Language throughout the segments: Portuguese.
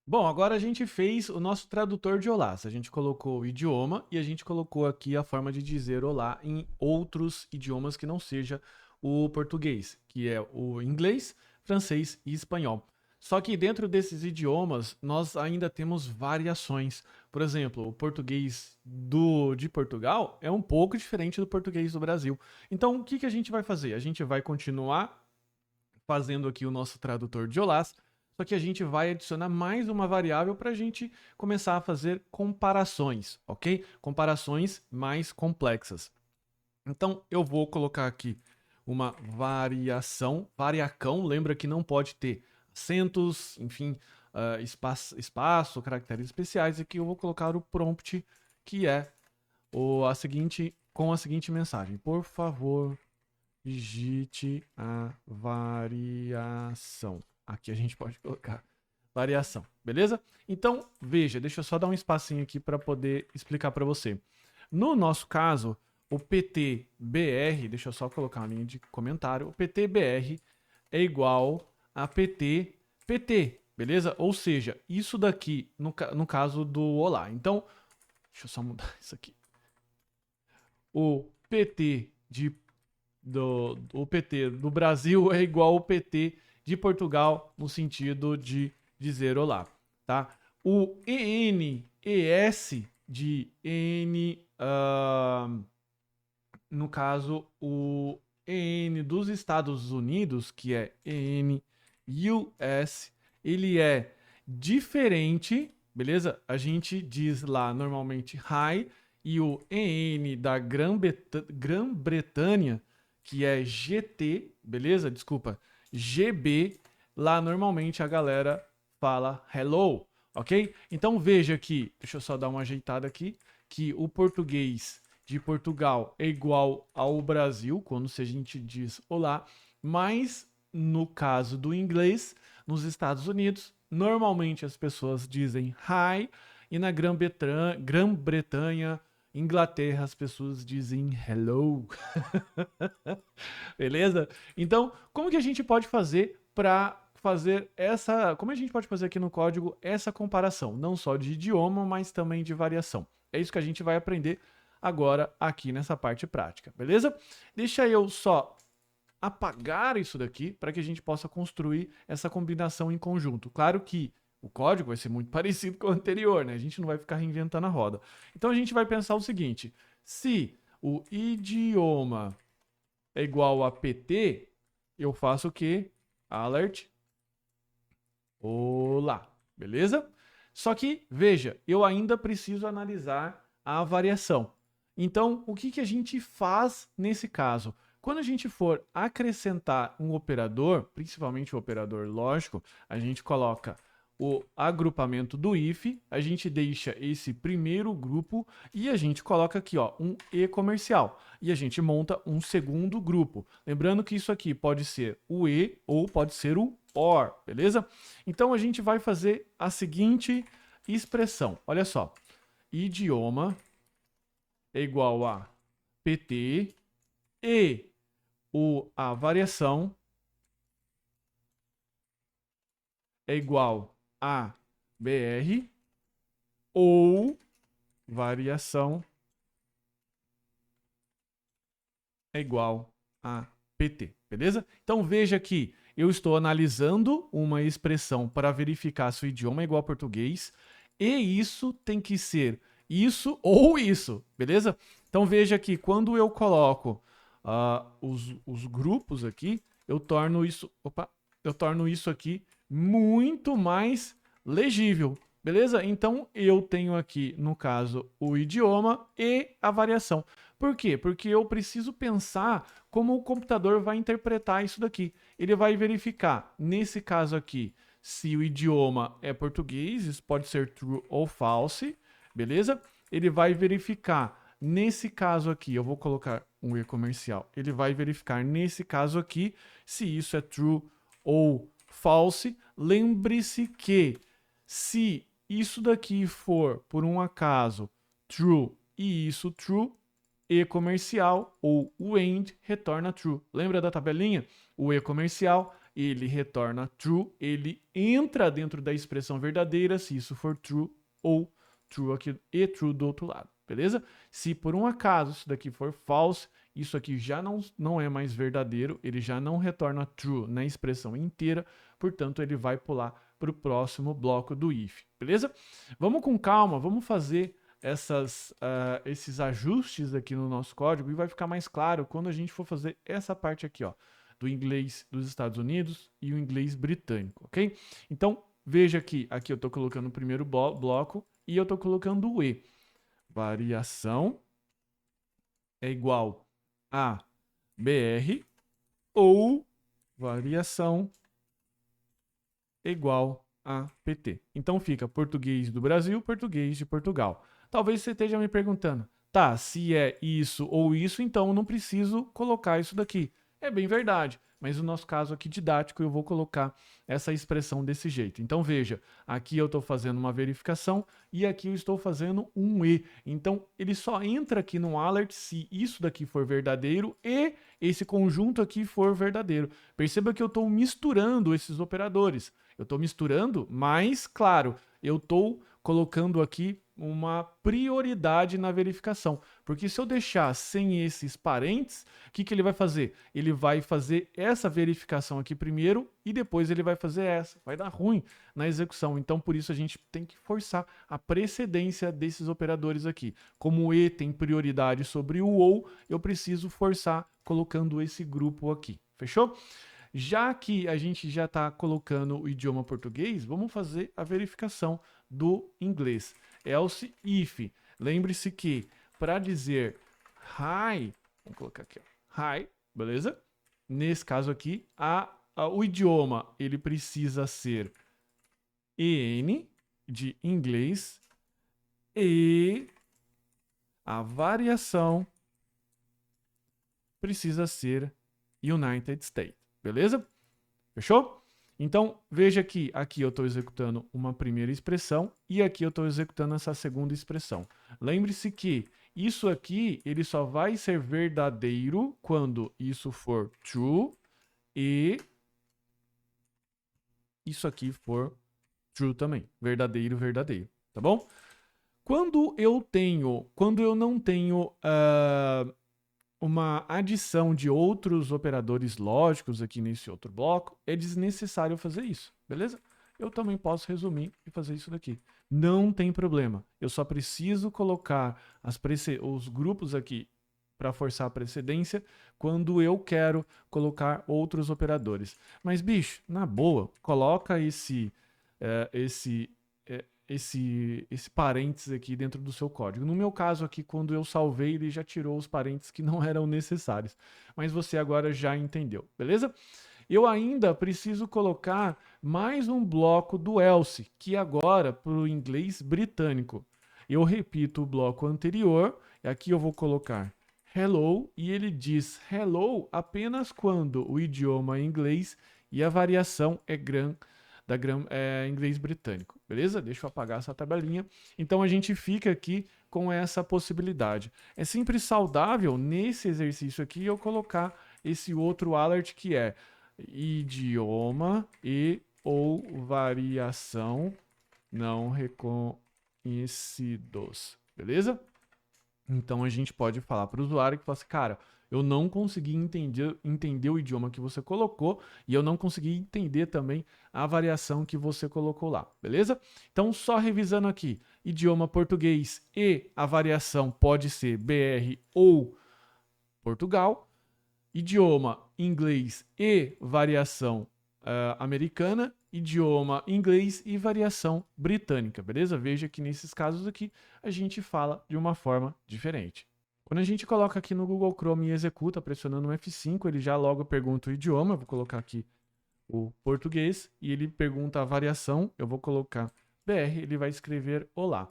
Bom, agora a gente fez o nosso tradutor de olá. A gente colocou o idioma e a gente colocou aqui a forma de dizer olá em outros idiomas que não seja o português, que é o inglês, francês e espanhol. Só que dentro desses idiomas nós ainda temos variações. Por exemplo, o português de Portugal é um pouco diferente do português do Brasil. Então, o que, que a gente vai fazer? A gente vai continuar fazendo aqui o nosso tradutor de olás, só que a gente vai adicionar mais uma variável para a gente começar a fazer comparações, ok? Comparações mais complexas. Então eu vou colocar aqui uma variação, variacão, lembra que não pode ter acentos, enfim, espaço, caracteres especiais. Aqui eu vou colocar o prompt, que é com a seguinte mensagem: por favor, digite a variação. Aqui a gente pode colocar variação, beleza? Então, veja, deixa eu só dar um espacinho aqui para poder explicar para você. No nosso caso, o PTBR, deixa eu só colocar uma linha de comentário, o PTBR é igual a PT, beleza? Ou seja, isso daqui no caso do olá. Então, deixa eu só mudar isso aqui. O PT o PT do Brasil é igual ao PT de Portugal no sentido de dizer olá, tá? O ENES de EN, no caso, o EN dos Estados Unidos, que é EN US, ele é diferente, beleza? A gente diz lá normalmente hi, e o EN da Grã-Bretanha, que é GT, beleza? Desculpa, GB, lá normalmente a galera fala hello, ok? Então veja aqui, deixa eu só dar uma ajeitada aqui, que o português de Portugal é igual ao Brasil, quando a gente diz olá, mas no caso do inglês, nos Estados Unidos, normalmente as pessoas dizem hi, e na Grã-Bretanha, Inglaterra, as pessoas dizem hello. Beleza? Então, como que a gente pode fazer para fazer essa. Como a gente pode fazer aqui no código essa comparação? Não só de idioma, mas também de variação. É isso que a gente vai aprender agora aqui nessa parte prática, beleza? Deixa eu só apagar isso daqui para que a gente possa construir essa combinação em conjunto. Claro que o código vai ser muito parecido com o anterior, né? A gente não vai ficar reinventando a roda. Então a gente vai pensar o seguinte: se o idioma é igual a PT, eu faço o quê? Alert. Olá. Beleza? Só que, veja, eu ainda preciso analisar a variação. Então, o que, que a gente faz nesse caso? Quando a gente for acrescentar um operador, principalmente o operador lógico, a gente coloca o agrupamento do if, a gente deixa esse primeiro grupo e a gente coloca aqui ó, um e comercial. E a gente monta um segundo grupo. Lembrando que isso aqui pode ser o e ou pode ser o or, beleza? Então a gente vai fazer a seguinte expressão. Olha só. Idioma é igual a PT e a variação é igual a BR ou variação é igual a PT, beleza? Então veja que eu estou analisando uma expressão para verificar se o idioma é igual ao português e isso tem que ser isso ou isso, beleza? Então veja que quando eu coloco os grupos aqui, eu torno isso aqui muito mais legível, beleza? Então eu tenho aqui, no caso, o idioma e a variação. Por quê? Porque eu preciso pensar como o computador vai interpretar isso daqui. Ele vai verificar, nesse caso aqui, se o idioma é português, isso pode ser true ou false, beleza? Ele vai verificar, nesse caso aqui, eu vou colocar um e comercial, ele vai verificar, nesse caso aqui, se isso é true ou false. Lembre-se que se isso daqui for, por um acaso, true e isso true, e comercial ou o end retorna true. Lembra da tabelinha? O e comercial ele retorna true, ele entra dentro da expressão verdadeira, se isso for true, ou true aqui e true do outro lado, beleza? Se por um acaso isso daqui for false, isso aqui já não é mais verdadeiro, ele já não retorna true na expressão inteira, portanto ele vai pular para o próximo bloco do if, beleza? Vamos com calma, vamos fazer esses ajustes aqui no nosso código e vai ficar mais claro quando a gente for fazer essa parte aqui, ó, do inglês dos Estados Unidos e o inglês britânico, ok? Então, veja que aqui eu estou colocando o primeiro bloco e eu estou colocando o E. Variação é igual a BR ou variação é igual a PT. Então fica português do Brasil, português de Portugal. Talvez você esteja me perguntando, tá, se é isso ou isso, então eu não preciso colocar isso daqui. É bem verdade, mas no nosso caso aqui didático eu vou colocar essa expressão desse jeito. Então veja, aqui eu estou fazendo uma verificação e aqui eu estou fazendo um E. Então ele só entra aqui no alert se isso daqui for verdadeiro e esse conjunto aqui for verdadeiro. Perceba que eu estou misturando esses operadores. Eu estou misturando, mas claro, eu estou colocando aqui uma prioridade na verificação. Porque se eu deixar sem esses parênteses, o que ele vai fazer? Ele vai fazer essa verificação aqui primeiro e depois ele vai fazer essa. Vai dar ruim na execução. Então, por isso, a gente tem que forçar a precedência desses operadores aqui. Como o E tem prioridade sobre o OU, eu preciso forçar colocando esse grupo aqui. Fechou? Já que a gente já está colocando o idioma português, vamos fazer a verificação do inglês. Else if. Lembre-se que para dizer hi, vamos colocar aqui, ó, hi, beleza? Nesse caso aqui, o idioma ele precisa ser EN de inglês e a variação precisa ser United States, beleza? Fechou? Então, veja que aqui eu estou executando uma primeira expressão e aqui eu estou executando essa segunda expressão. Lembre-se que isso aqui ele só vai ser verdadeiro quando isso for true e isso aqui for true também. Verdadeiro, verdadeiro. Tá bom? Quando eu não tenho uma adição de outros operadores lógicos aqui nesse outro bloco, é desnecessário fazer isso, beleza? Eu também posso resumir e fazer isso daqui. Não tem problema. Eu só preciso colocar os grupos aqui para forçar a precedência quando eu quero colocar outros operadores. Mas, bicho, na boa, coloca esse parênteses aqui dentro do seu código. No meu caso aqui, quando eu salvei, ele já tirou os parênteses que não eram necessários. Mas você agora já entendeu, beleza? Eu ainda preciso colocar mais um bloco do else, que agora para o inglês britânico. Eu repito o bloco anterior, e aqui eu vou colocar hello, e ele diz hello apenas quando o idioma é inglês e a variação é inglês britânico, beleza? Deixa eu apagar essa tabelinha. Então a gente fica aqui com essa possibilidade. É sempre saudável nesse exercício aqui eu colocar esse outro alert que é idioma e ou variação não reconhecidos, beleza? Então a gente pode falar para o usuário que fala assim, cara, eu não consegui entender o idioma que você colocou e eu não consegui entender também a variação que você colocou lá, beleza? Então, só revisando aqui, idioma português e a variação pode ser BR ou Portugal, idioma inglês e variação americana, idioma inglês e variação britânica, beleza? Veja que nesses casos aqui a gente fala de uma forma diferente. Quando a gente coloca aqui no Google Chrome e executa pressionando o F5, ele já logo pergunta o idioma, eu vou colocar aqui o português, e ele pergunta a variação, eu vou colocar BR, ele vai escrever olá.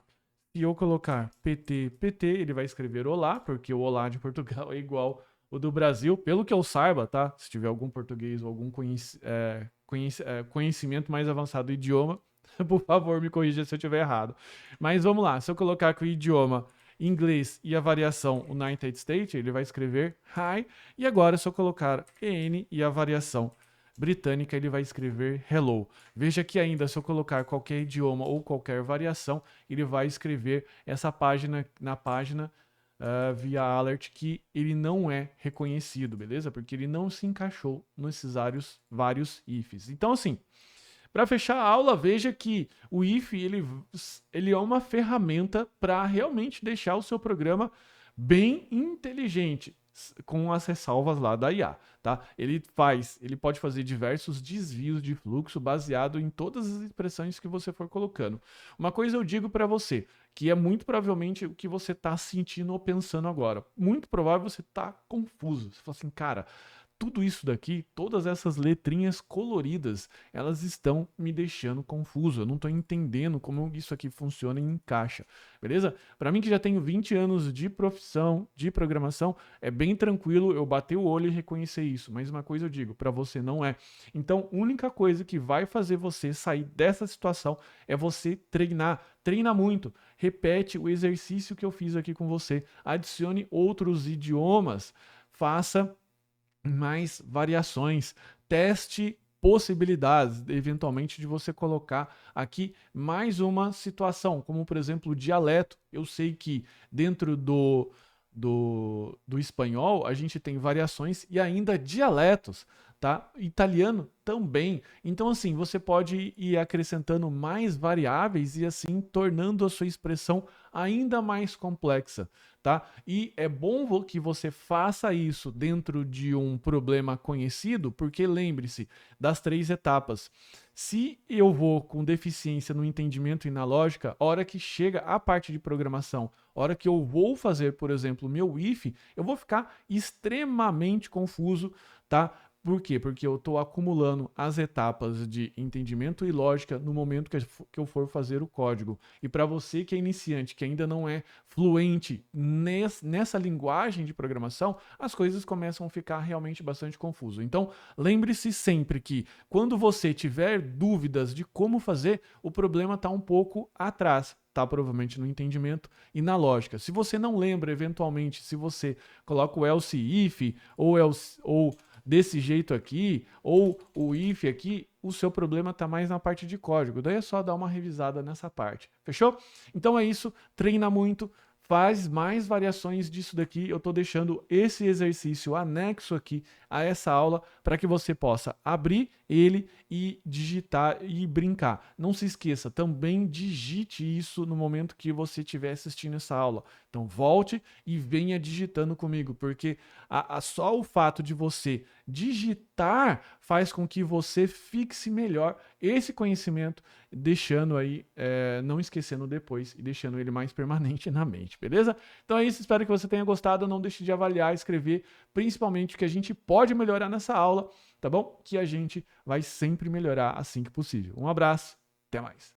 Se eu colocar PT, ele vai escrever olá, porque o olá de Portugal é igual o do Brasil, pelo que eu saiba, tá? Se tiver algum português ou algum conhecimento mais avançado do idioma, por favor, me corrija se eu estiver errado. Mas vamos lá, se eu colocar aqui o idioma inglês e a variação United States, ele vai escrever hi. E agora, se eu colocar EN e a variação britânica, ele vai escrever hello. Veja que ainda, se eu colocar qualquer idioma ou qualquer variação, ele vai escrever essa página na página via alert que ele não é reconhecido, beleza? Porque ele não se encaixou nesses vários ifs. Então, assim, para fechar a aula, veja que o if ele é uma ferramenta para realmente deixar o seu programa bem inteligente, com as ressalvas lá da IA, tá? Ele pode fazer diversos desvios de fluxo baseado em todas as expressões que você for colocando. Uma coisa eu digo para você, que é muito provavelmente o que você está sentindo ou pensando agora. Muito provável você está confuso. Você fala assim, cara, tudo isso daqui, todas essas letrinhas coloridas, elas estão me deixando confuso. Eu não estou entendendo como isso aqui funciona e encaixa, beleza? Para mim que já tenho 20 anos de profissão, de programação, é bem tranquilo eu bater o olho e reconhecer isso. Mas uma coisa eu digo, para você não é. Então, a única coisa que vai fazer você sair dessa situação é você treinar. Treina muito, repete o exercício que eu fiz aqui com você, adicione outros idiomas, faça mais variações, teste possibilidades, eventualmente, de você colocar aqui mais uma situação, como por exemplo o dialeto. Eu sei que dentro do espanhol a gente tem variações e ainda dialetos, tá? Italiano também. Então, assim, você pode ir acrescentando mais variáveis e assim tornando a sua expressão ainda mais complexa, tá? E é bom que você faça isso dentro de um problema conhecido, porque lembre-se das 3 etapas. Se eu vou com deficiência no entendimento e na lógica, a hora que chega a parte de programação, a hora que eu vou fazer, por exemplo, o meu if, eu vou ficar extremamente confuso, tá? Por quê? Porque eu estou acumulando as etapas de entendimento e lógica no momento que eu for fazer o código. E para você que é iniciante, que ainda não é fluente nessa linguagem de programação, as coisas começam a ficar realmente bastante confuso. Então, lembre-se sempre que quando você tiver dúvidas de como fazer, o problema está um pouco atrás. Tá provavelmente no entendimento e na lógica. Se você não lembra, eventualmente, se você coloca o else if ou desse jeito aqui, ou o if aqui, o seu problema está mais na parte de código. Daí é só dar uma revisada nessa parte. Fechou? Então é isso. Treina muito. Faz mais variações disso daqui. Eu estou deixando esse exercício anexo aqui a essa aula para que você possa abrir ele e digitar e brincar. Não se esqueça, também digite isso no momento que você estiver assistindo essa aula. Então volte e venha digitando comigo, porque só o fato de você digitar faz com que você fixe melhor esse conhecimento, deixando aí, não esquecendo depois e deixando ele mais permanente na mente, beleza? Então é isso, espero que você tenha gostado. Não deixe de avaliar, escrever, principalmente o que a gente pode melhorar nessa aula, tá bom? Que a gente vai sempre melhorar assim que possível. Um abraço, até mais.